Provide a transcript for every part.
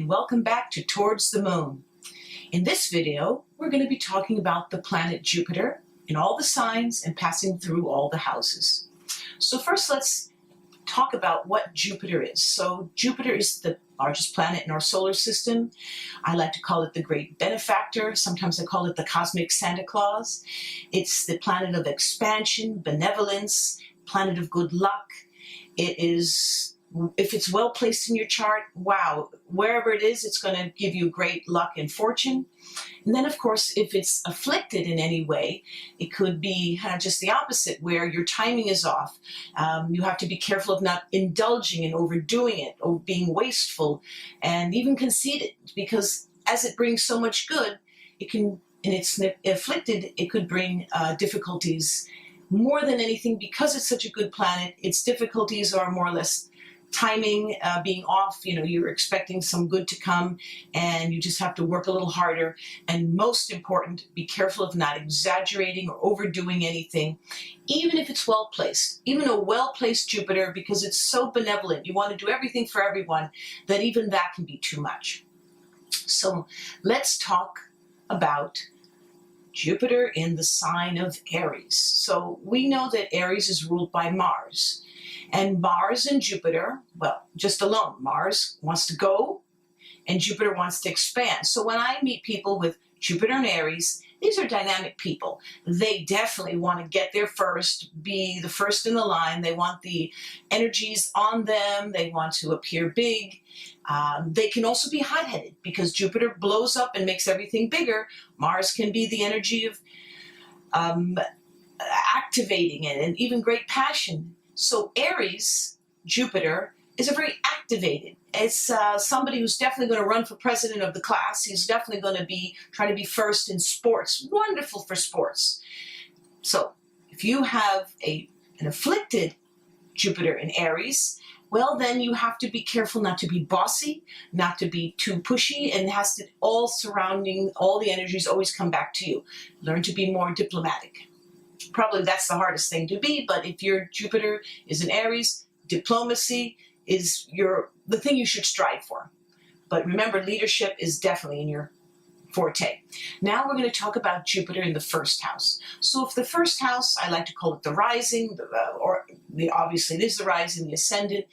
welcome back to Towards the Moon. In this video, we're going to be talking about the planet Jupiter in all the signs and passing through all the houses. So first, let's talk about what Jupiter is. So Jupiter is the largest planet in our solar system. I like to call it the great benefactor. Sometimes I call it the cosmic Santa Claus. It's the planet of expansion, benevolence, planet of good luck. It is, if it's well placed in your chart, wow, wherever it is, it's going to give you great luck and fortune. And then, of course, if it's afflicted in any way, it could be just the opposite, where your timing is off. You have to be careful of not indulging and overdoing it, or being wasteful and even conceited, because as it brings so much good, it can, and it's afflicted, it could bring difficulties. More than anything, because it's such a good planet, its difficulties are more or less timing being off. You know, you're expecting some good to come and you just have to work a little harder. And most important, be careful of not exaggerating or overdoing anything, even if it's well placed. Even a well placed Jupiter, because it's so benevolent, you want to do everything for everyone, that even that can be too much. So let's talk about Jupiter in the sign of Aries. So we know that Aries is ruled by Mars. And Mars and Jupiter, well, just alone, Mars wants to go and Jupiter wants to expand. So when I meet people with Jupiter and Aries, these are dynamic people. They definitely want to get there first, be the first in the line. They want the energies on them. They want to appear big. They can also be hot-headed, because Jupiter blows up and makes everything bigger. Mars can be the energy of activating it, and even great passion. So Aries, Jupiter, is a very activated. It's somebody who's definitely going to run for president of the class. He's definitely going to be trying to be first in sports. Wonderful for sports. So if you have an afflicted Jupiter in Aries, well, then you have to be careful not to be bossy, not to be too pushy, and it has to all the energies always come back to you. Learn to be more diplomatic. Probably that's the hardest thing to be, but if your Jupiter is in Aries, diplomacy is the thing you should strive for. But remember, leadership is definitely in your forte. Now we're going to talk about Jupiter in the first house. So if the first house, I like to call it the rising, obviously it is the rising, the ascendant.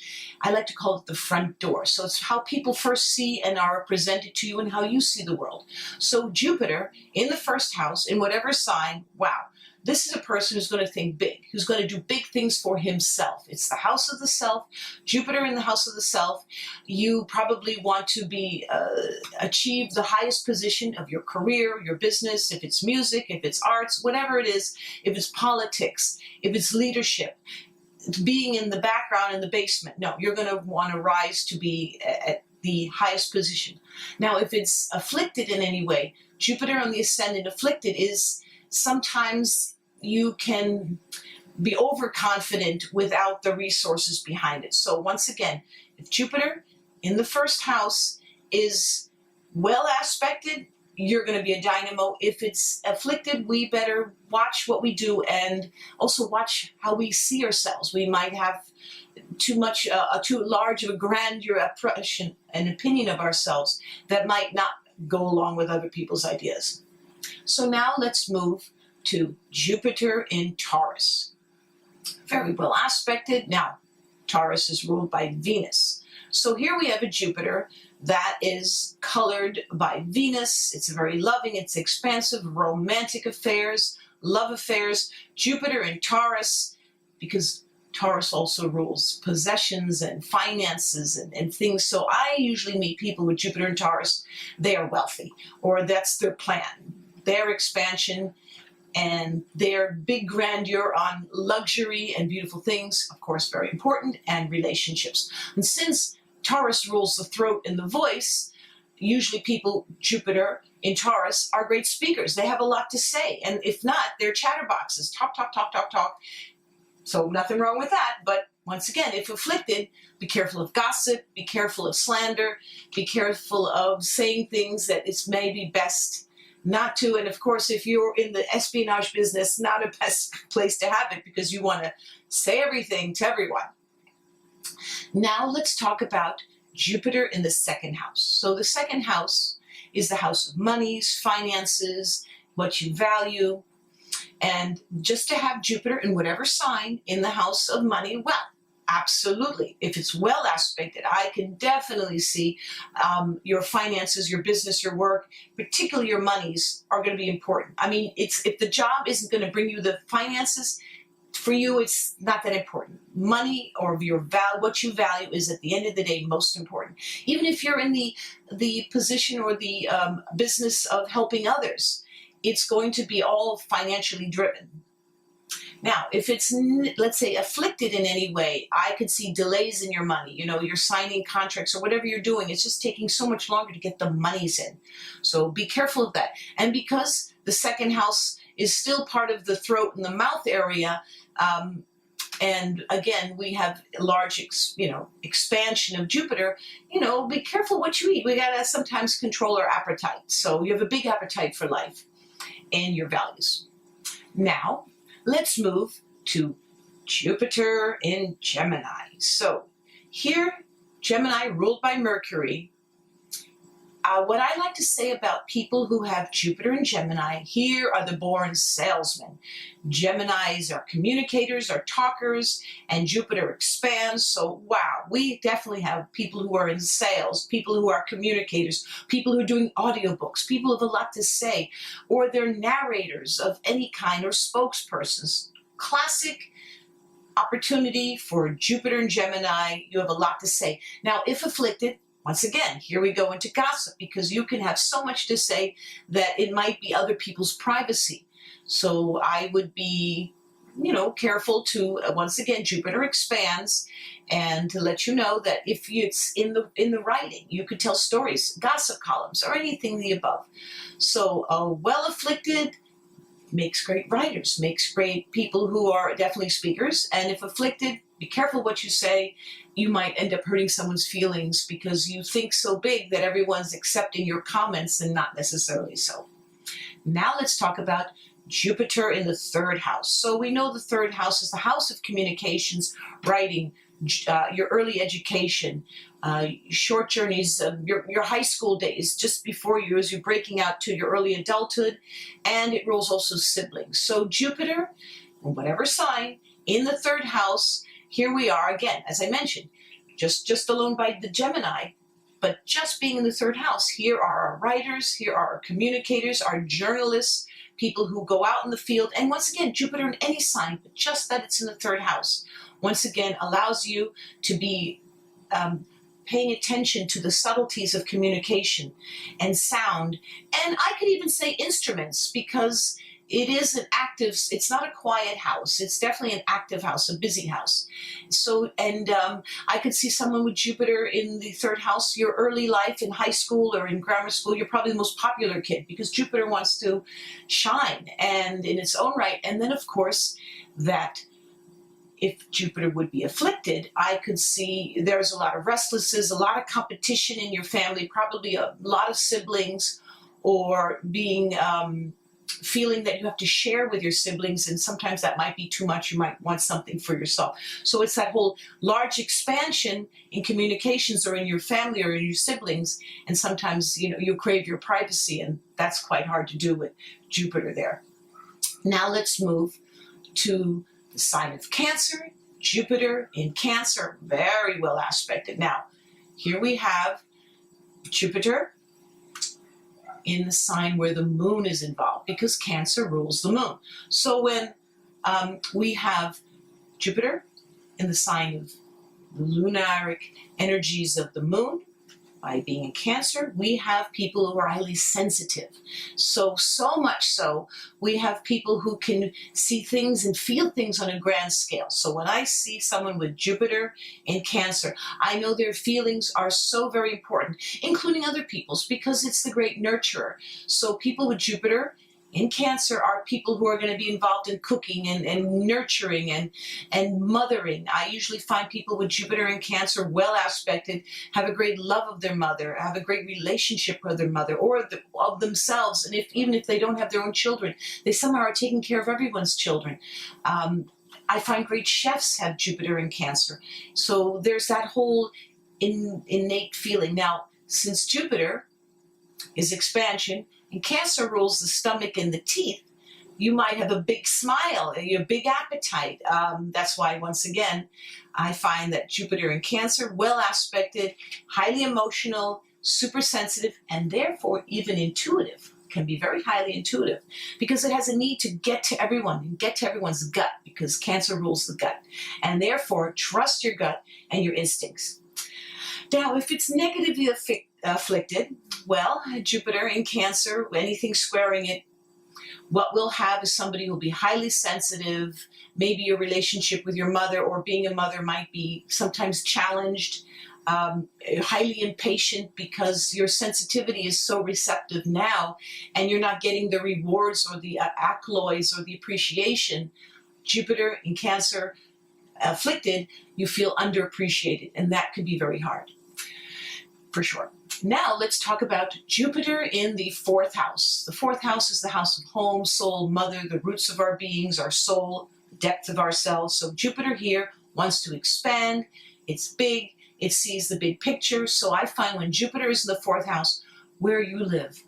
I like to call it the front door. So it's how people first see and are presented to you and how you see the world. So Jupiter in the first house, in whatever sign, wow. This is a person who's going to think big, who's going to do big things for himself. It's the house of the self. Jupiter in the house of the self. You probably want to achieve the highest position of your career, your business, if it's music, if it's arts, whatever it is, if it's politics, if it's leadership, being in the background in the basement. No, you're going to want to rise to be at the highest position. Now, if it's afflicted in any way, Jupiter on the ascendant afflicted is sometimes you can be overconfident without the resources behind it. So once again, if Jupiter in the first house is well aspected, you're going to be a dynamo. If it's afflicted, we better watch what we do and also watch how we see ourselves. We might have too large of a grandeur impression and opinion of ourselves that might not go along with other people's ideas. So now let's move to Jupiter in Taurus. Very well aspected. Now, Taurus is ruled by Venus. So here we have a Jupiter that is colored by Venus. It's very loving, it's expansive, romantic affairs, love affairs. Jupiter in Taurus, because Taurus also rules possessions and finances and things. So I usually meet people with Jupiter in Taurus. They are wealthy, or that's their plan. Their expansion and their big grandeur on luxury and beautiful things, of course, very important, and relationships. And since Taurus rules the throat and the voice, usually people, Jupiter in Taurus, are great speakers. They have a lot to say. And if not, they're chatterboxes. Talk, talk, talk, talk, talk. So nothing wrong with that. But once again, if afflicted, be careful of gossip, be careful of slander, be careful of saying things that it's maybe best not to. And of course, if you're in the espionage business, not a best place to have it, because you want to say everything to everyone. Now let's talk about Jupiter in the second house. So the second house is the house of monies, finances, what you value. And just to have Jupiter in whatever sign in the house of money, well, absolutely. If it's well aspected, I can definitely see your finances, your business, your work, particularly your monies, are going to be important. I mean, if the job isn't going to bring you the finances, for you, it's not that important. Money or your value, what you value, is at the end of the day most important. Even if you're in the position or the business of helping others, it's going to be all financially driven. Now, if it's, let's say, afflicted in any way, I could see delays in your money. You know, you're signing contracts or whatever you're doing. It's just taking so much longer to get the monies in. So be careful of that. And because the second house is still part of the throat and the mouth area, and again, we have a large, expansion of Jupiter. Be careful what you eat. We gotta sometimes control our appetite. So you have a big appetite for life and your values. Now, let's move to Jupiter in Gemini. So here, Gemini ruled by Mercury. What I like to say about people who have Jupiter in Gemini, here are the born salesmen. Geminis are communicators, are talkers, and Jupiter expands. So, wow, we definitely have people who are in sales, people who are communicators, people who are doing audiobooks, people who have a lot to say, or they're narrators of any kind or spokespersons. Classic opportunity for Jupiter and Gemini. You have a lot to say. Now, if afflicted, once again, here we go into gossip, because you can have so much to say that it might be other people's privacy. So I would be, careful to, once again, Jupiter expands, and to let you know that if it's in the writing, you could tell stories, gossip columns, or anything of the above. So well afflicted makes great writers, makes great people who are definitely speakers. And if afflicted, be careful what you say. You might end up hurting someone's feelings because you think so big that everyone's accepting your comments, and not necessarily so. Now let's talk about Jupiter in the third house. So we know the third house is the house of communications, writing, your early education, short journeys, your high school days, just before you, as you're breaking out to your early adulthood, and it rules also siblings. So Jupiter, in whatever sign, in the third house. Here we are again, as I mentioned, just alone by the Gemini, but just being in the third house. Here are our writers, here are our communicators, our journalists, people who go out in the field. And once again, Jupiter in any sign, but just that it's in the third house, once again, allows you to be paying attention to the subtleties of communication and sound. And I could even say instruments, because it is an active, it's not a quiet house. It's definitely an active house, a busy house. So, and I could see someone with Jupiter in the third house, your early life in high school or in grammar school, you're probably the most popular kid, because Jupiter wants to shine and in its own right. And then, of course, that if Jupiter would be afflicted, I could see there's a lot of restlessness, a lot of competition in your family, probably a lot of siblings, or being feeling that you have to share with your siblings, and sometimes that might be too much. You might want something for yourself. So it's that whole large expansion in communications, or in your family or in your siblings, and sometimes you crave your privacy, and that's quite hard to do with Jupiter there. Now let's move to the sign of Cancer. Jupiter in Cancer, very well aspected. Now here we have Jupiter in the sign where the moon is involved, because Cancer rules the moon. So when we have Jupiter in the sign of the lunaric energies of the moon, by being in Cancer, we have people who are highly sensitive. So much so, we have people who can see things and feel things on a grand scale. So when I see someone with Jupiter in Cancer, I know their feelings are so very important, including other people's, because it's the great nurturer. So people with Jupiter in Cancer are people who are going to be involved in cooking and nurturing and mothering. I usually find people with Jupiter in Cancer, well aspected, have a great love of their mother, have a great relationship with their mother, or of themselves. And even if they don't have their own children, they somehow are taking care of everyone's children. I find great chefs have Jupiter in Cancer. So there's that whole innate feeling. Now, since Jupiter is expansion and Cancer rules the stomach and the teeth, you might have a big smile, a big appetite. That's why, once again, I find that Jupiter in Cancer, well aspected, highly emotional, super sensitive, and therefore even intuitive, can be very highly intuitive because it has a need to get to everyone and get to everyone's gut, because Cancer rules the gut. And therefore, trust your gut and your instincts. Now, if it's negatively afflicted, well, Jupiter in Cancer, anything squaring it, what we'll have is somebody who will be highly sensitive. Maybe your relationship with your mother or being a mother might be sometimes challenged, highly impatient because your sensitivity is so receptive now and you're not getting the rewards or the accolades or the appreciation. Jupiter in Cancer afflicted, you feel underappreciated, and that could be very hard, for sure. Now let's talk about Jupiter in the fourth house. The fourth house is the house of home, soul, mother, the roots of our beings, our soul, the depth of ourselves. So Jupiter here wants to expand. It's big. It sees the big picture. So I find when Jupiter is in the fourth house, where you live,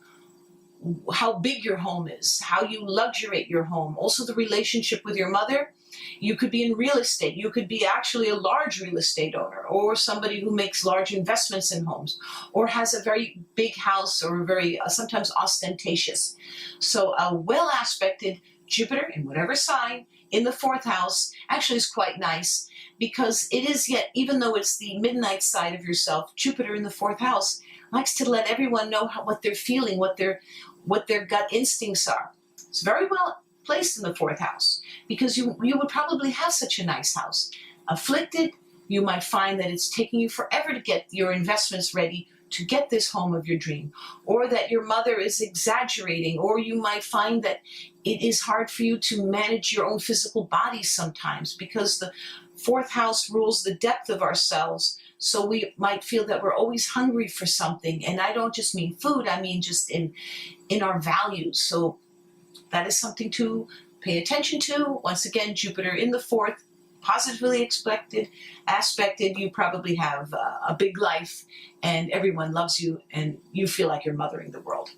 how big your home is, how you luxuriate your home, also the relationship with your mother. You could be in real estate. You could be actually a large real estate owner, or somebody who makes large investments in homes, or has a very big house, or very sometimes ostentatious. So a well-aspected Jupiter in whatever sign in the fourth house actually is quite nice, because it is yet, even though it's the midnight side of yourself, Jupiter in the fourth house likes to let everyone know what they're feeling, what their gut instincts are. It's very well placed in the fourth house, because you would probably have such a nice house. Afflicted, you might find that it's taking you forever to get your investments ready to get this home of your dream, or that your mother is exaggerating, or you might find that it is hard for you to manage your own physical body sometimes, because the fourth house rules the depth of ourselves. So we might feel that we're always hungry for something, and I don't just mean food, I mean just in our values. So that is something to pay attention to. Once again, Jupiter in the fourth, positively aspected, you probably have a big life and everyone loves you and you feel like you're mothering the world.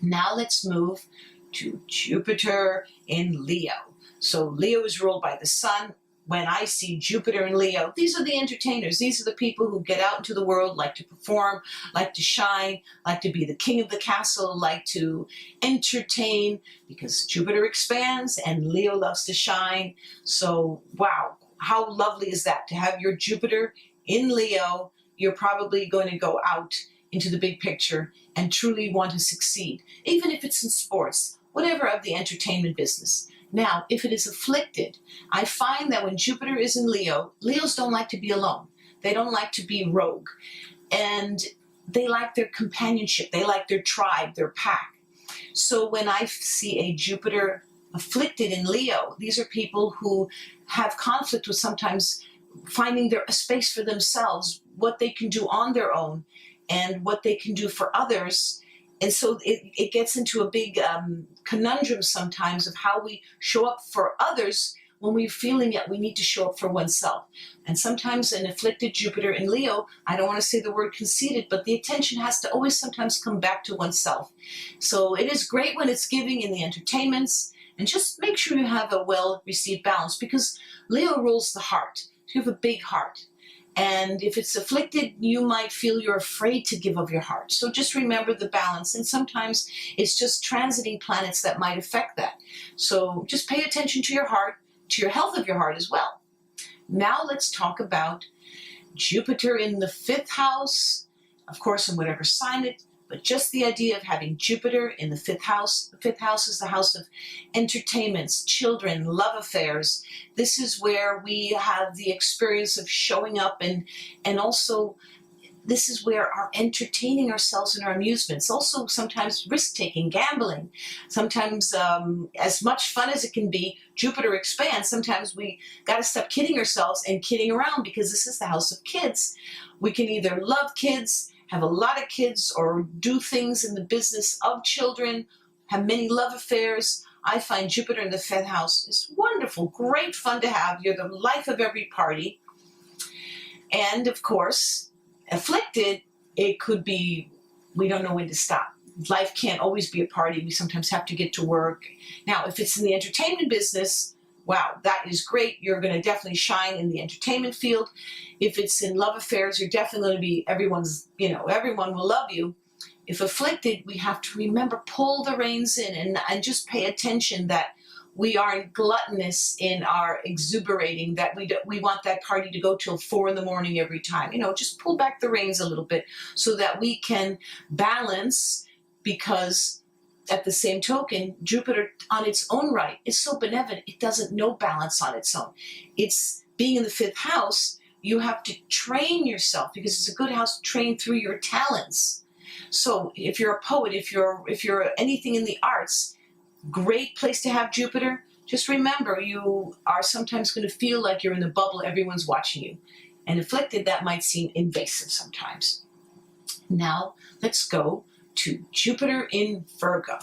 Now let's move to Jupiter in Leo. So Leo is ruled by the sun. When I see Jupiter in Leo, these are the entertainers. These are the people who get out into the world, like to perform, like to shine, like to be the king of the castle, like to entertain, because Jupiter expands and Leo loves to shine. So, wow, how lovely is that to have your Jupiter in Leo? You're probably going to go out into the big picture and truly want to succeed, even if it's in sports, whatever of the entertainment business. Now, if it is afflicted, I find that when Jupiter is in Leo, Leos don't like to be alone. They don't like to be rogue. And they like their companionship. They like their tribe, their pack. So when I see a Jupiter afflicted in Leo, these are people who have conflict with sometimes finding a space for themselves, what they can do on their own and what they can do for others. And so it gets into a big conundrum sometimes of how we show up for others when we're feeling that we need to show up for oneself. And sometimes an afflicted Jupiter in Leo, I don't want to say the word conceited, but the attention has to always sometimes come back to oneself. So it is great when it's giving in the entertainments, and just make sure you have a well-received balance, because Leo rules the heart. So you have a big heart. And if it's afflicted, you might feel you're afraid to give of your heart. So just remember the balance. And sometimes it's just transiting planets that might affect that. So just pay attention to your heart, to your health of your heart as well. Now let's talk about Jupiter in the fifth house, of course, in whatever sign it, but just the idea of having Jupiter in the fifth house. The fifth house is the house of entertainments, children, love affairs. This is where we have the experience of showing up, and also this is where our entertaining ourselves in our amusements. Also sometimes risk-taking, gambling. Sometimes as much fun as it can be, Jupiter expands. Sometimes we got to stop kidding ourselves and kidding around, because this is the house of kids. We can either love kids, have a lot of kids, or do things in the business of children, have many love affairs. I find Jupiter in the fifth house is wonderful, great fun to have. You're the life of every party. And of course, Afflicted, it could be, we don't know when to stop. Life can't always be a party. We sometimes have to get to work. Now, if it's in the entertainment business, wow, that is great. You're going to definitely shine in the entertainment field. If it's in love affairs, you're definitely going to be everyone will love you. If afflicted, we have to remember, pull the reins in and just pay attention that we aren't gluttonous in our exuberating, that we want that party to go till 4 a.m. every time. Just pull back the reins a little bit so that we can balance, because at the same token, Jupiter on its own right is so benevolent, it doesn't know balance on its own. It's being in the 5th house, you have to train yourself, because it's a good house to train through your talents. So if you're a poet, if you're anything in the arts, great place to have Jupiter. Just remember, you are sometimes going to feel like you're in the bubble, everyone's watching you. And afflicted, that might seem invasive sometimes. Now, let's go to Jupiter in Virgo.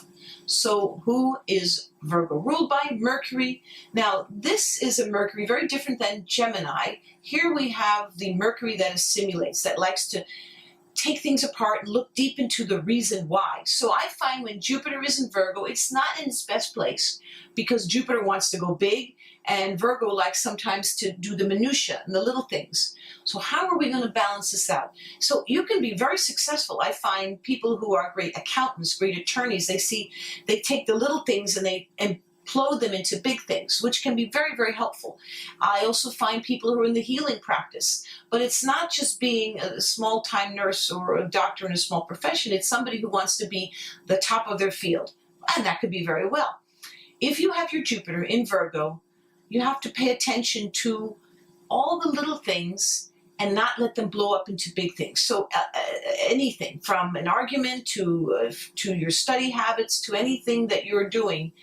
So who is Virgo? Ruled by Mercury. Now, this is a Mercury very different than Gemini. Here we have the Mercury that assimilates, that likes to take things apart and look deep into the reason why. So I find when Jupiter is in Virgo, it's not in its best place, because Jupiter wants to go big and Virgo likes sometimes to do the minutiae and the little things. So how are we going to balance this out? So you can be very successful. I find people who are great accountants, great attorneys, they take the little things and they implode them into big things, which can be very, very helpful. I also find people who are in the healing practice, but it's not just being a small-time nurse or a doctor in a small profession. It's somebody who wants to be the top of their field, and that could be very well. If you have your Jupiter in Virgo, you have to pay attention to all the little things and not let them blow up into big things. So anything from an argument to your study habits, to anything that you're doing,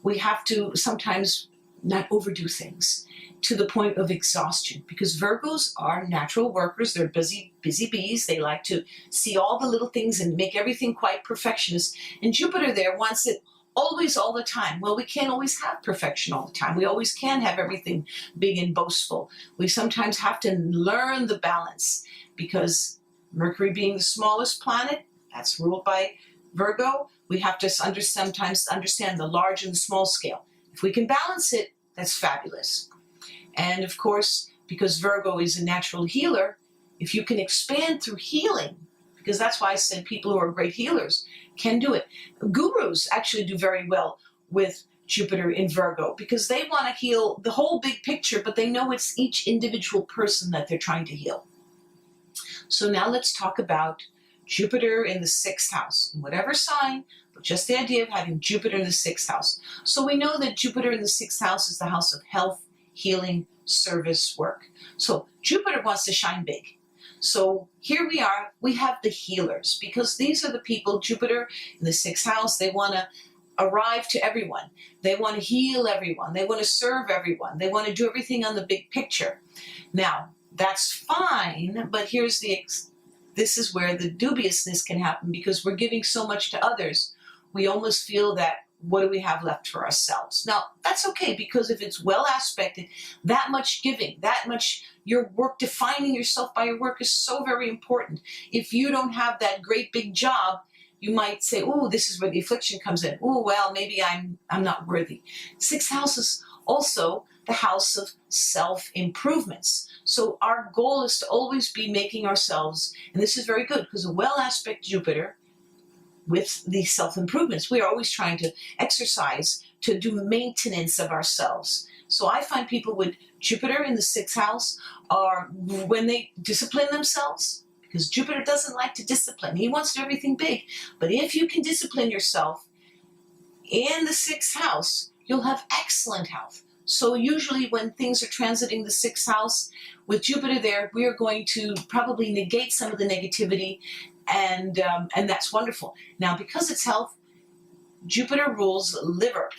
we have to sometimes not overdo things to the point of exhaustion, because Virgos are natural workers. They're busy bees. They like to see all the little things and make everything quite perfectionist. And Jupiter there wants it always, all the time. Well, we can't always have perfection all the time. We always can't have everything big and boastful. We sometimes have to learn the balance, because Mercury being the smallest planet, that's ruled by Virgo, we have to sometimes understand the large and the small scale. If we can balance it, that's fabulous. And of course, because Virgo is a natural healer, if you can expand through healing, because that's why I said people who are great healers can do it. Gurus actually do very well with Jupiter in Virgo, because they want to heal the whole big picture, but they know it's each individual person that they're trying to heal. So now let's talk about Jupiter in the 6th house, in whatever sign, but just the idea of having Jupiter in the 6th house. So we know that Jupiter in the 6th house is the house of health, healing, service, work. So Jupiter wants to shine big. So here we are, we have the healers, because these are the people, Jupiter in the 6th house, they want to arrive to everyone. They want to heal everyone. They want to serve everyone. They want to do everything on the big picture. Now, that's fine, but this is where the dubiousness can happen, because we're giving so much to others. We almost feel that, what do we have left for ourselves? Now, that's okay, because if it's well aspected, that much giving, that much your work, defining yourself by your work is so very important. If you don't have that great big job, you might say, oh, this is where the affliction comes in. Oh, well, maybe I'm not worthy. 6th house is also the house of self-improvements. So our goal is to always be making ourselves, and this is very good, because a well aspect Jupiter with the self-improvements, we are always trying to exercise, to do maintenance of ourselves. So I find people with Jupiter in the 6th house are, when they discipline themselves, because Jupiter doesn't like to discipline. He wants to do everything big. But if you can discipline yourself in the 6th house, you'll have excellent health. So usually when things are transiting the 6th house, with Jupiter there, we are going to probably negate some of the negativity, and that's wonderful. Now, because it's health, Jupiter rules liver,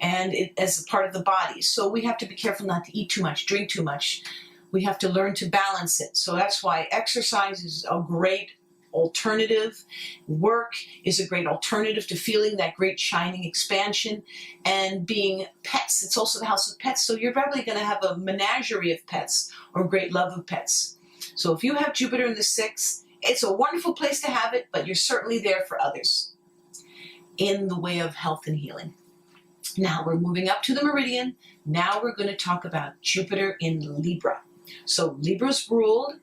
and as a part of the body. So we have to be careful not to eat too much, drink too much. We have to learn to balance it. So that's why exercise is a great alternative. Work is a great alternative to feeling that great shining expansion. And being pets, it's also the house of pets. So you're probably going to have a menagerie of pets, or great love of pets. So if you have Jupiter in the 6th, it's a wonderful place to have it, but you're certainly there for others in the way of health and healing. Now we're moving up to the meridian. Now we're going to talk about Jupiter in Libra. So Libra's ruled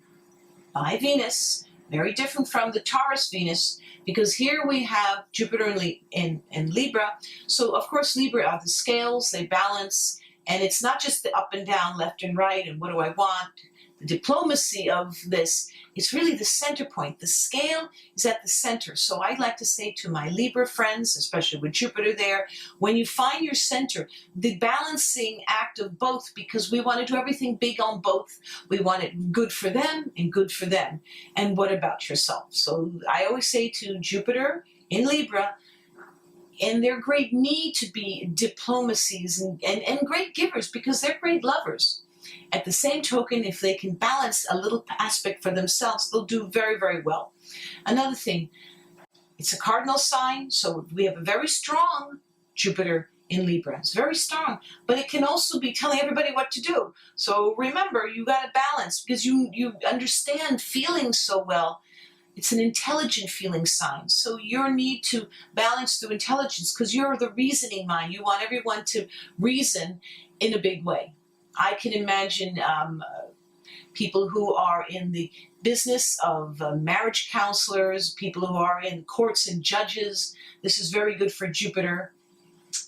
by Venus, very different from the Taurus Venus, because here we have Jupiter in Libra. So of course Libra are the scales, they balance, and it's not just the up and down, left and right, and what do I want. The diplomacy of this is really the center point. The scale is at the center. So I'd like to say to my Libra friends, especially with Jupiter there, when you find your center, the balancing act of both, because we want to do everything big on both. We want it good for them and good for them. And what about yourself? So I always say to Jupiter in Libra, and their great need to be diplomacies and great givers, because they're great lovers. At the same token, if they can balance a little aspect for themselves, they'll do very, very well. Another thing, it's a cardinal sign, so we have a very strong Jupiter in Libra. It's very strong, but it can also be telling everybody what to do. So remember, you got to balance, because you understand feeling so well. It's an intelligent feeling sign. So your need to balance through intelligence, because you're the reasoning mind. You want everyone to reason in a big way. I can imagine people who are in the business of marriage counselors, people who are in courts and judges. This is very good for Jupiter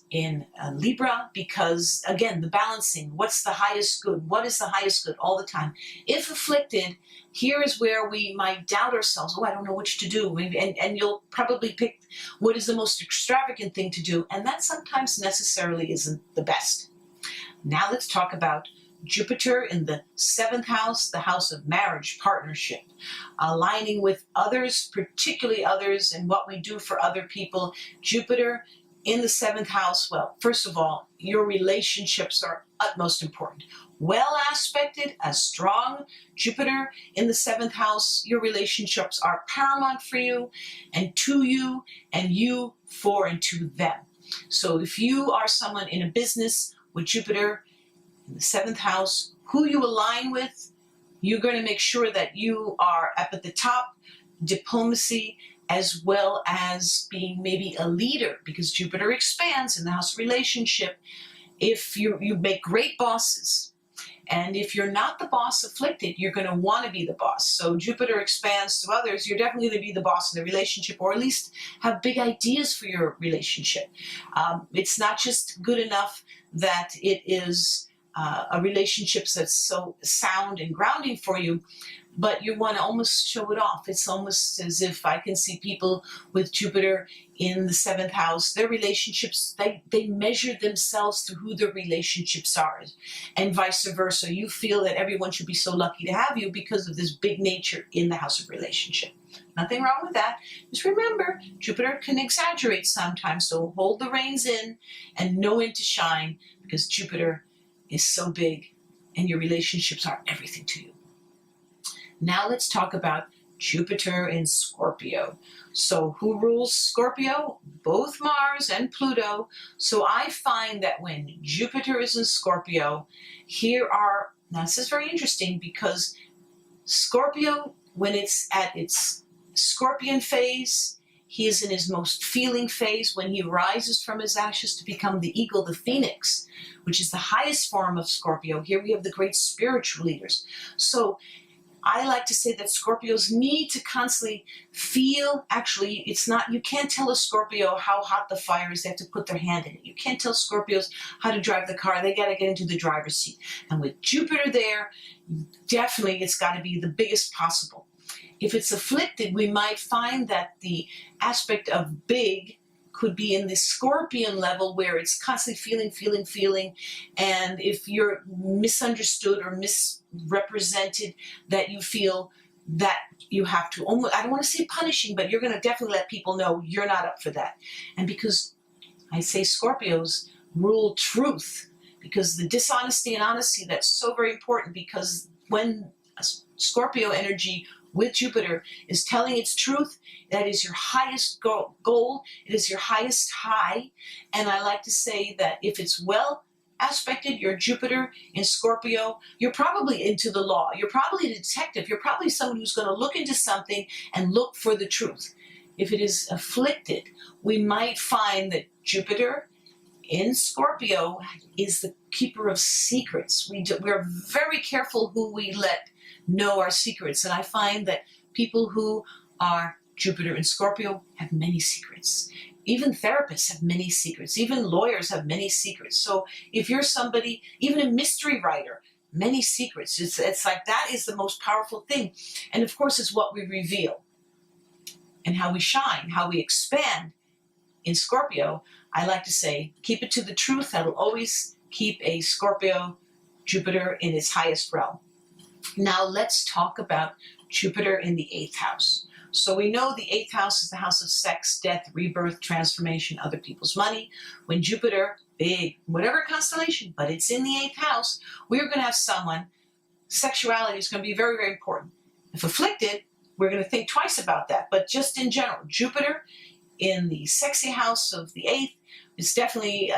in Libra, because again, the balancing, what's the highest good? What is the highest good all the time? If afflicted, here is where we might doubt ourselves. Oh, I don't know which to do. And you'll probably pick what is the most extravagant thing to do. And that sometimes necessarily isn't the best. Now let's talk about Jupiter in the 7th house, the house of marriage, partnership, aligning with others, particularly others, and what we do for other people. Jupiter in the 7th house, well, first of all, your relationships are utmost important. Well aspected, a strong Jupiter in the 7th house, your relationships are paramount for you, and to you, and you for and to them. So if you are someone in a business with Jupiter in the 7th house, who you align with, you're going to make sure that you are up at the top, diplomacy, as well as being maybe a leader, because Jupiter expands in the house of relationship. If you make great bosses, and if you're not the boss afflicted, you're going to want to be the boss. So Jupiter expands to others, you're definitely going to be the boss in the relationship, or at least have big ideas for your relationship. It's not just good enough that it is a relationship that's so sound and grounding for you, but you want to almost show it off. It's almost as if I can see people with Jupiter in the 7th house, their relationships, they measure themselves through who their relationships are, and vice versa. You feel that everyone should be so lucky to have you because of this big nature in the house of relationship. Nothing wrong with that. Just remember, Jupiter can exaggerate sometimes, so hold the reins in and know when to shine, because Jupiter is so big and your relationships are everything to you. Now let's talk about Jupiter in Scorpio. So who rules Scorpio? Both Mars and Pluto. So I find that when Jupiter is in Scorpio, now this is very interesting, because Scorpio, when it's at its Scorpion phase, he is in his most feeling phase, when he rises from his ashes to become the eagle, the phoenix, which is the highest form of Scorpio. Here we have the great spiritual leaders. So I like to say that Scorpios need to constantly feel, actually, it's not, you can't tell a Scorpio how hot the fire is. They have to put their hand in it. You can't tell Scorpios how to drive the car. They got to get into the driver's seat. And with Jupiter there, definitely it's got to be the biggest possible. If it's afflicted, we might find that the aspect of big could be in the Scorpion level, where it's constantly feeling. And if you're misunderstood or misrepresented, that you feel that you have to almost, I don't want to say punishing, but you're going to definitely let people know you're not up for that. And because I say Scorpios rule truth, because the dishonesty and honesty, that's so very important, because when a Scorpio energy with Jupiter is telling its truth, that is your highest goal, it is your highest high. And I like to say that if it's well aspected your Jupiter in Scorpio, you're probably into the law. You're probably a detective. You're probably someone who's going to look into something and look for the truth. If it is afflicted, we might find that Jupiter in Scorpio is the keeper of secrets. We're very careful who we let know our secrets. And I find that people who are Jupiter in Scorpio have many secrets. Even therapists have many secrets. Even lawyers have many secrets. So if you're somebody, even a mystery writer, many secrets. It's like that is the most powerful thing. And of course, it's what we reveal and how we shine, how we expand. In Scorpio, I like to say, keep it to the truth. That'll always keep a Scorpio Jupiter in its highest realm. Now let's talk about Jupiter in the 8th house. So we know the 8th house is the house of sex, death, rebirth, transformation, other people's money. When Jupiter, big, whatever constellation, but it's in the 8th house, we're going to have someone, sexuality is going to be very, very important. If afflicted, we're going to think twice about that. But just in general, Jupiter in the sexy house of the 8th, it's definitely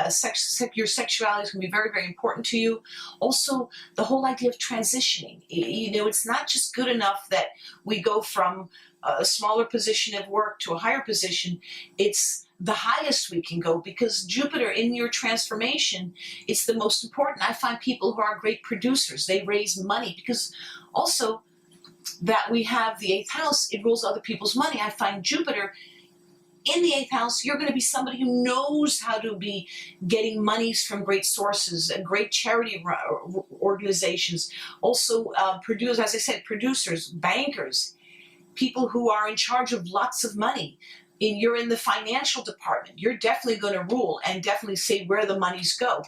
your sexuality is going to be very, very important to you. Also, the whole idea of transitioning. You know, it's not just good enough that we go from a smaller position of work to a higher position. It's the highest we can go because Jupiter in your transformation, it's the most important. I find people who are great producers, they raise money because also that we have the 8th house, it rules other people's money. I find Jupiter in the 8th house, you're going to be somebody who knows how to be getting monies from great sources and great charity organizations. Also, as I said, producers, bankers, people who are in charge of lots of money. You're in the financial department. You're definitely going to rule and definitely say where the monies go.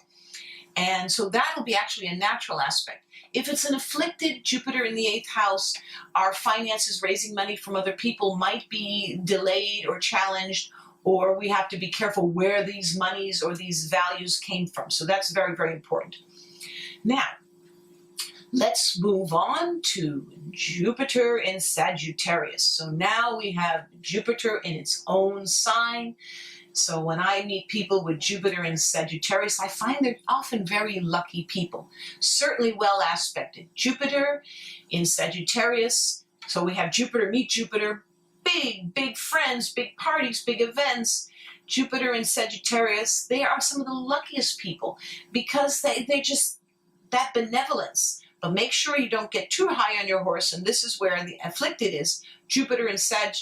And so that'll be actually a natural aspect. If it's an afflicted Jupiter in the 8th house, our finances raising money from other people might be delayed or challenged, or we have to be careful where these monies or these values came from. So that's very, very important. Now, let's move on to Jupiter in Sagittarius. So now we have Jupiter in its own sign. So when I meet people with Jupiter in Sagittarius, I find they're often very lucky people, certainly well aspected. Jupiter in Sagittarius, so we have Jupiter meet Jupiter, big, big friends, big parties, big events. Jupiter in Sagittarius, they are some of the luckiest people because they just, that benevolence. But make sure you don't get too high on your horse, and this is where the afflicted is. Jupiter in Sag,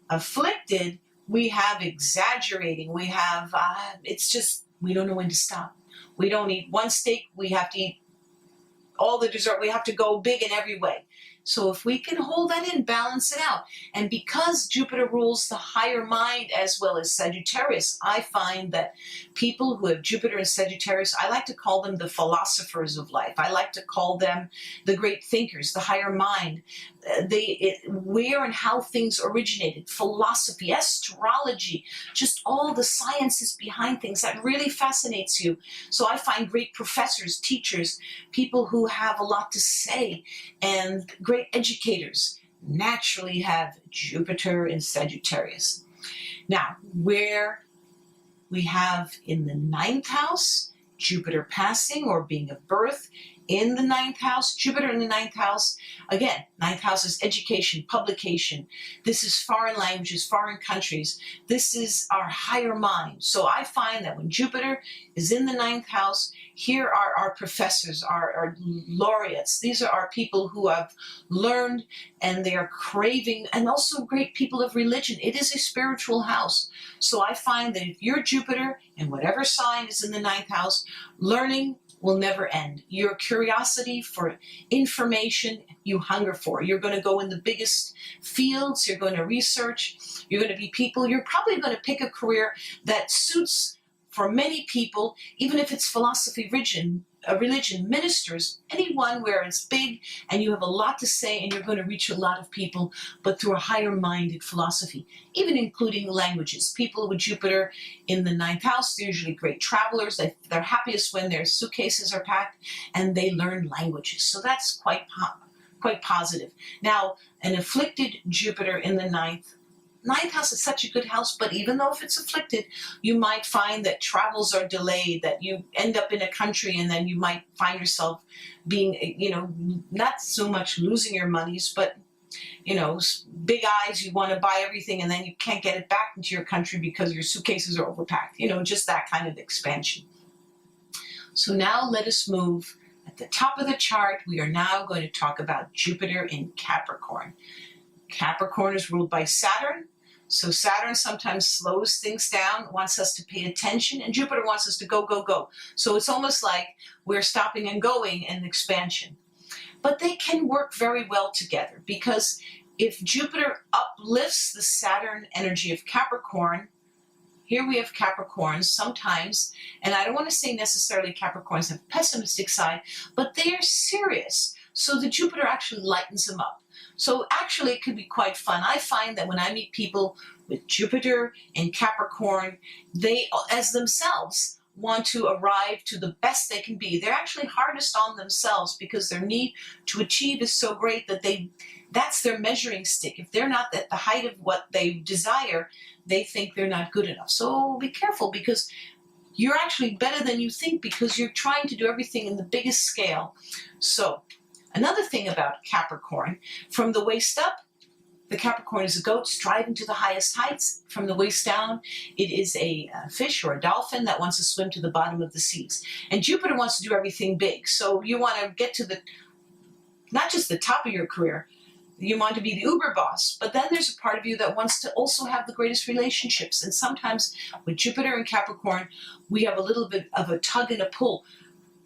afflicted, we have exaggerating, we have, it's just, we don't know when to stop. We don't eat one steak, we have to eat all the dessert, we have to go big in every way. So if we can hold that in, balance it out. And because Jupiter rules the higher mind as well as Sagittarius, I find that people who have Jupiter in Sagittarius, I like to call them the philosophers of life. I like to call them the great thinkers, the higher mind. Where and how things originated, philosophy, astrology, just all the sciences behind things, that really fascinates you. So I find great professors, teachers, people who have a lot to say, and great educators naturally have Jupiter in Sagittarius. Now, where we have in the 9th house, Jupiter passing or being of birth in the 9th house, Jupiter in the 9th house. Again, 9th house is education, publication. This is foreign languages, foreign countries. This is our higher mind. So I find that when Jupiter is in the 9th house, here are our professors, our laureates. These are our people who have learned and they are craving, and also great people of religion. It is a spiritual house. So I find that if your Jupiter in whatever sign is in the 9th house, learning will never end. Your curiosity for information, you hunger for. You're going to go in the biggest fields. You're going to research. You're going to be people. You're probably going to pick a career that suits for many people, even if it's philosophy, religion, ministers, anyone where it's big and you have a lot to say and you're going to reach a lot of people, but through a higher-minded philosophy, even including languages. People with Jupiter in the 9th house, they're usually great travelers. They're happiest when their suitcases are packed and they learn languages. So that's quite positive. Now, an afflicted Jupiter in the 9th ninth house is such a good house, but even though if it's afflicted, you might find that travels are delayed, that you end up in a country and then you might find yourself being, not so much losing your monies, but, big eyes, you want to buy everything and then you can't get it back into your country because your suitcases are overpacked, just that kind of expansion. So now let us move. At the top of the chart, we are now going to talk about Jupiter in Capricorn. Capricorn is ruled by Saturn. So Saturn sometimes slows things down, wants us to pay attention, and Jupiter wants us to go, go, go. So it's almost like we're stopping and going in expansion. But they can work very well together, because if Jupiter uplifts the Saturn energy of Capricorn, here we have Capricorns sometimes, and I don't want to say necessarily Capricorns have a pessimistic side, but they are serious. So the Jupiter actually lightens them up. So actually it could be quite fun. I find that when I meet people with Jupiter and Capricorn, they as themselves want to arrive to the best they can be. They're actually hardest on themselves because their need to achieve is so great that that's their measuring stick. If they're not at the height of what they desire, they think they're not good enough. So be careful, because you're actually better than you think, because you're trying to do everything in the biggest scale. So another thing about Capricorn, from the waist up, the Capricorn is a goat striving to the highest heights. From the waist down, it is a fish or a dolphin that wants to swim to the bottom of the seas. And Jupiter wants to do everything big. So you want to get to not just the top of your career, you want to be the uber boss, but then there's a part of you that wants to also have the greatest relationships. And sometimes with Jupiter and Capricorn, we have a little bit of a tug and a pull.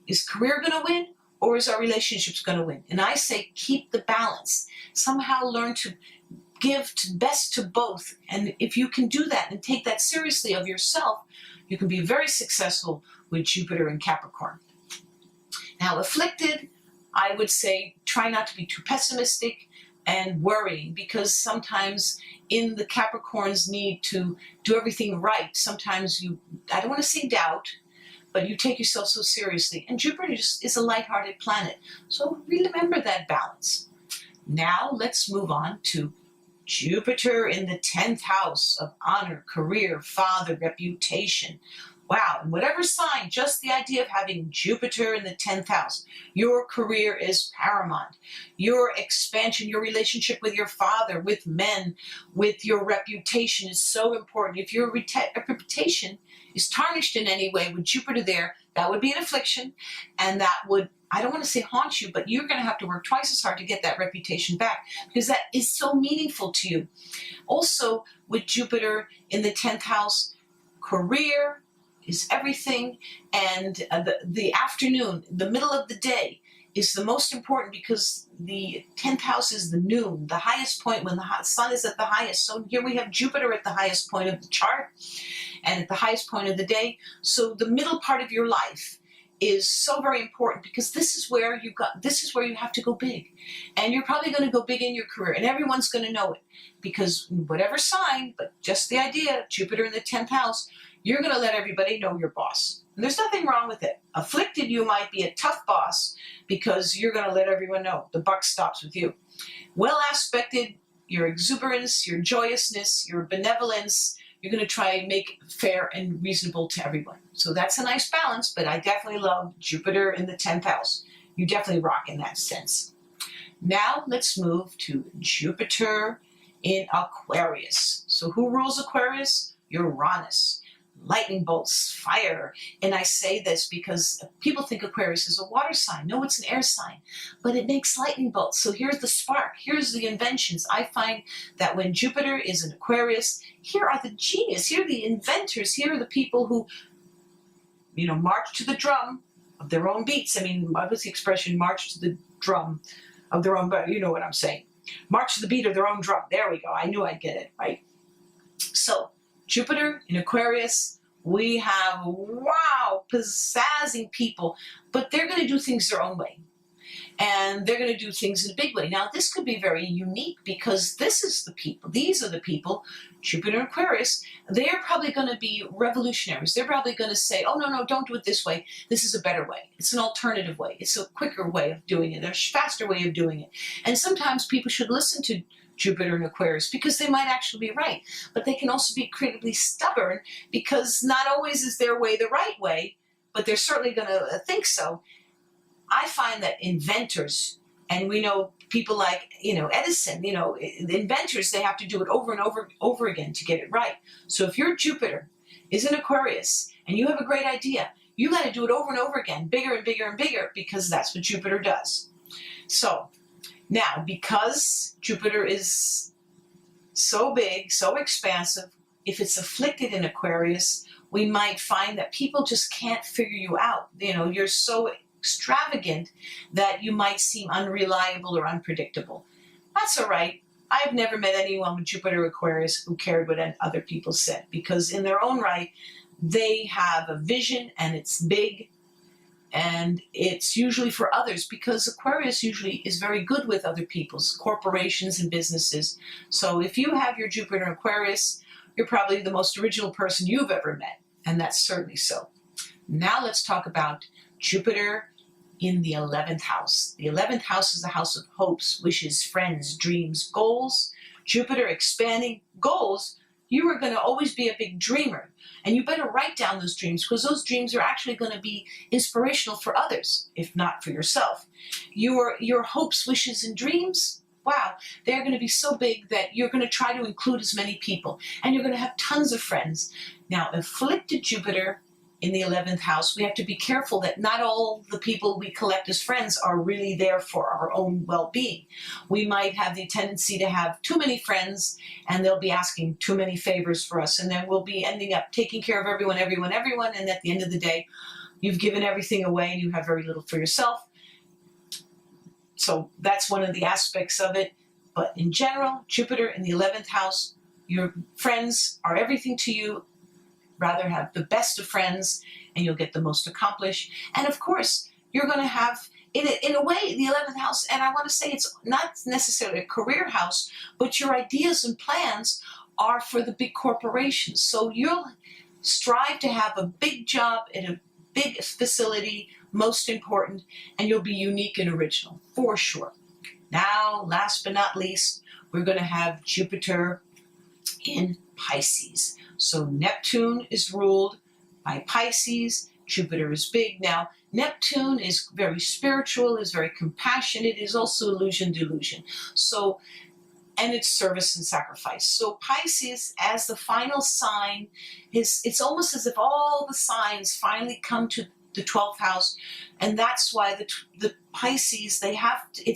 Is career going to win, or is our relationships going to win? And I say keep the balance. Somehow learn to give best to both. And if you can do that and take that seriously of yourself, you can be very successful with Jupiter and Capricorn. Now, afflicted, I would say try not to be too pessimistic and worrying, because sometimes in the Capricorn's need to do everything right, sometimes I don't want to say doubt, but you take yourself so seriously. And Jupiter is a lighthearted planet. So remember that balance. Now let's move on to Jupiter in the 10th house of honor, career, father, reputation. Wow, in whatever sign, just the idea of having Jupiter in the 10th house, your career is paramount. Your expansion, your relationship with your father, with men, with your reputation is so important. If your reputation is tarnished in any way with Jupiter there, that would be an affliction, and that would, I don't want to say haunt you, but you're going to have to work twice as hard to get that reputation back, because that is so meaningful to you. Also, with Jupiter in the 10th house, career is everything, and the afternoon, the middle of the day, is the most important, because the 10th house is the noon, the highest point when the sun is at the highest. So here we have Jupiter at the highest point of the chart and at the highest point of the day. So the middle part of your life is so very important, because this is where you have to go big. And you're probably going to go big in your career, and everyone's going to know it, because whatever sign, but just the idea, Jupiter in the 10th house, you're going to let everybody know you're boss. And there's nothing wrong with it. Afflicted, you might be a tough boss because you're going to let everyone know. The buck stops with you. Well aspected, your exuberance, your joyousness, your benevolence, you're going to try and make fair and reasonable to everyone. So that's a nice balance, but I definitely love Jupiter in the 10th house. You definitely rock in that sense. Now let's move to Jupiter in Aquarius. So who rules Aquarius? Uranus. Lightning bolts, fire. And I say this because people think Aquarius is a water sign. No, it's an air sign, but it makes lightning bolts. So here's the spark. Here's the inventions. I find that when Jupiter is in Aquarius, here are the genius. Here are the inventors. Here are the people who, march to the drum of their own beats. I mean, what was the expression? March to the drum of their own, you know what I'm saying. March to the beat of their own drum. There we go. I knew I'd get it, right? So Jupiter in Aquarius, we have, wow, pizzazzing people, but they're going to do things their own way. And they're going to do things in a big way. Now, this could be very unique, because these are the people, Jupiter and Aquarius, they're probably going to be revolutionaries. They're probably going to say, oh, no, don't do it this way. This is a better way. It's an alternative way. It's a quicker way of doing it. There's a faster way of doing it. And sometimes people should listen to Jupiter in Aquarius, because they might actually be right. But they can also be incredibly stubborn, because not always is their way the right way, but they're certainly going to think so. I find that inventors, and we know people like, Edison, the inventors, they have to do it over and over again to get it right. So if your Jupiter is in Aquarius and you have a great idea, you got to do it over and over again, bigger and bigger and bigger, because that's what Jupiter does. So now, because Jupiter is so big, so expansive, if it's afflicted in Aquarius, we might find that people just can't figure you out. You're so extravagant that you might seem unreliable or unpredictable. That's all right. I've never met anyone with Jupiter Aquarius who cared what other people said, because in their own right, they have a vision, and it's big, and it's usually for others, because Aquarius usually is very good with other people's corporations and businesses. So if you have your Jupiter in Aquarius, you're probably the most original person you've ever met, and that's certainly so. Now let's talk about Jupiter in the 11th house. The 11th house is the house of hopes, wishes, friends, dreams, goals. Jupiter expanding goals. You are going to always be a big dreamer, and you better write down those dreams, because those dreams are actually going to be inspirational for others, if not for yourself. Your hopes, wishes, and dreams, wow, they're going to be so big that you're going to try to include as many people, and you're going to have tons of friends. Now, afflicted Jupiter in the 11th house, we have to be careful that not all the people we collect as friends are really there for our own well-being. We might have the tendency to have too many friends, and they'll be asking too many favors for us, and then we'll be ending up taking care of everyone, and at the end of the day, you've given everything away and you have very little for yourself. So that's one of the aspects of it. But in general, Jupiter in the 11th house, your friends are everything to you. Rather have the best of friends, and you'll get the most accomplished. And of course, you're going to have, in a way, the 11th house, and I want to say it's not necessarily a career house, but your ideas and plans are for the big corporations. So you'll strive to have a big job at a big facility, most important, and you'll be unique and original, for sure. Now, last but not least, we're going to have Jupiter in Pisces. So Neptune is ruled by Pisces. Jupiter is big. Now, Neptune is very spiritual, is very compassionate, is also illusion, delusion. So, and it's service and sacrifice. So Pisces, as the final sign, it's almost as if all the signs finally come to the 12th house, and that's why the Pisces, they have to,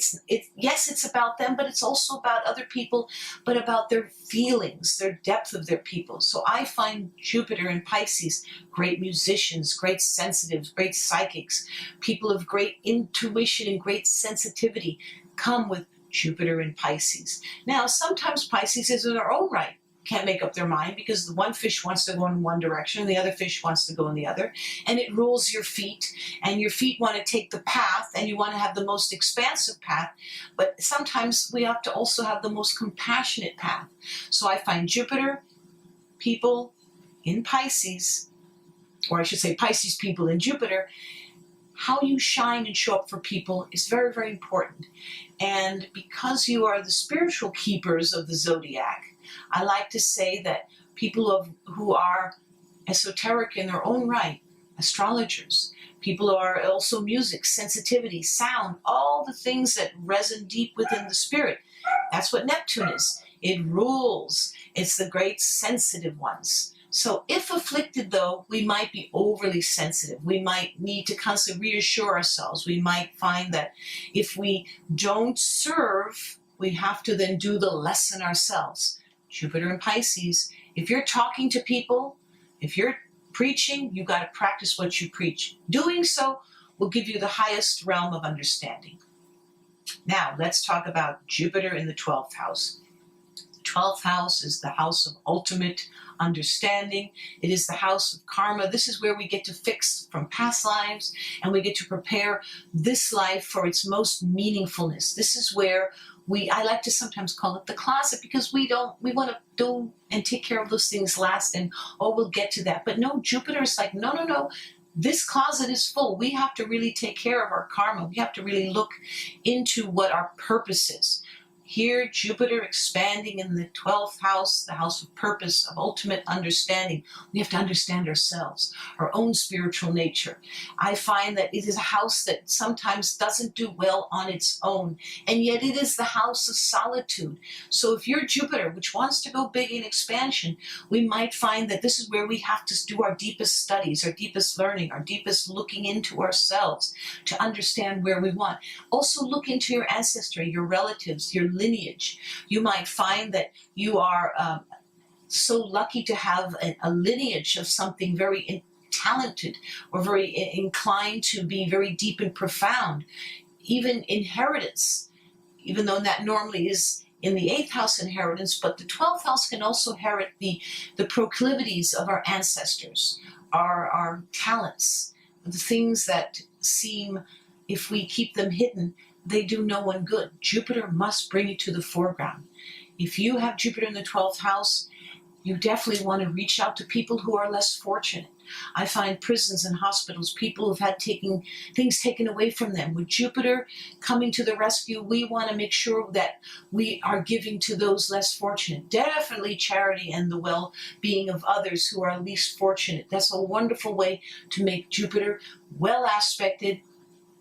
yes, it's about them, but it's also about other people, but about their feelings, their depth of their people. So I find Jupiter in Pisces great musicians, great sensitives, great psychics, people of great intuition and great sensitivity come with Jupiter in Pisces. Now, sometimes Pisces is in their own right can't make up their mind, because the one fish wants to go in one direction and the other fish wants to go in the other, and it rules your feet, and your feet want to take the path, and you want to have the most expansive path, but sometimes we have to also have the most compassionate path. So I find Jupiter people in Pisces, or I should say Pisces people in Jupiter, how you shine and show up for people is very, very important. And because you are the spiritual keepers of the Zodiac, I like to say that people who are esoteric in their own right, astrologers, people who are also music, sensitivity, sound, all the things that resonate deep within the spirit. That's what Neptune is. It rules. It's the great sensitive ones. So if afflicted, though, we might be overly sensitive. We might need to constantly reassure ourselves. We might find that if we don't serve, we have to then do the lesson ourselves. Jupiter in Pisces, if you're talking to people, if you're preaching, you got to practice what you preach. Doing so will give you the highest realm of understanding. Now, let's talk about Jupiter in the 12th house. The 12th house is the house of ultimate understanding. It is the house of karma. This is where we get to fix from past lives, and we get to prepare this life for its most meaningfulness. This is where I like to sometimes call it the closet, because we want to do and take care of those things last, and we'll get to that. But no, Jupiter is like, no. This closet is full. We have to really take care of our karma. We have to really look into what our purpose is. Here, Jupiter expanding in the 12th house, the house of purpose, of ultimate understanding. We have to understand ourselves, our own spiritual nature. I find that it is a house that sometimes doesn't do well on its own, and yet it is the house of solitude. So if you're Jupiter, which wants to go big in expansion, we might find that this is where we have to do our deepest studies, our deepest learning, our deepest looking into ourselves to understand where we want. Also look into your ancestry, your relatives, your lineage. You might find that you are so lucky to have a lineage of something very talented or very inclined to be very deep and profound. Even inheritance, even though that normally is in the 8th house inheritance, but the 12th house can also inherit the proclivities of our ancestors, our talents, the things that seem, if we keep them hidden, they do no one good. Jupiter must bring it to the foreground. If you have Jupiter in the 12th house, you definitely want to reach out to people who are less fortunate. I find prisons and hospitals, people who've had things taken away from them. With Jupiter coming to the rescue, we want to make sure that we are giving to those less fortunate. Definitely charity and the well-being of others who are least fortunate. That's a wonderful way to make Jupiter well aspected.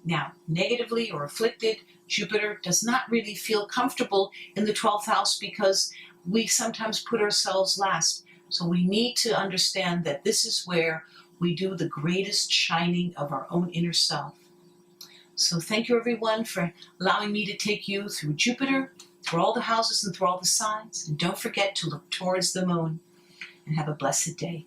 Now, negatively or afflicted, Jupiter does not really feel comfortable in the 12th house because we sometimes put ourselves last. So we need to understand that this is where we do the greatest shining of our own inner self. So thank you everyone for allowing me to take you through Jupiter, through all the houses and through all the signs. And don't forget to look towards the moon and have a blessed day.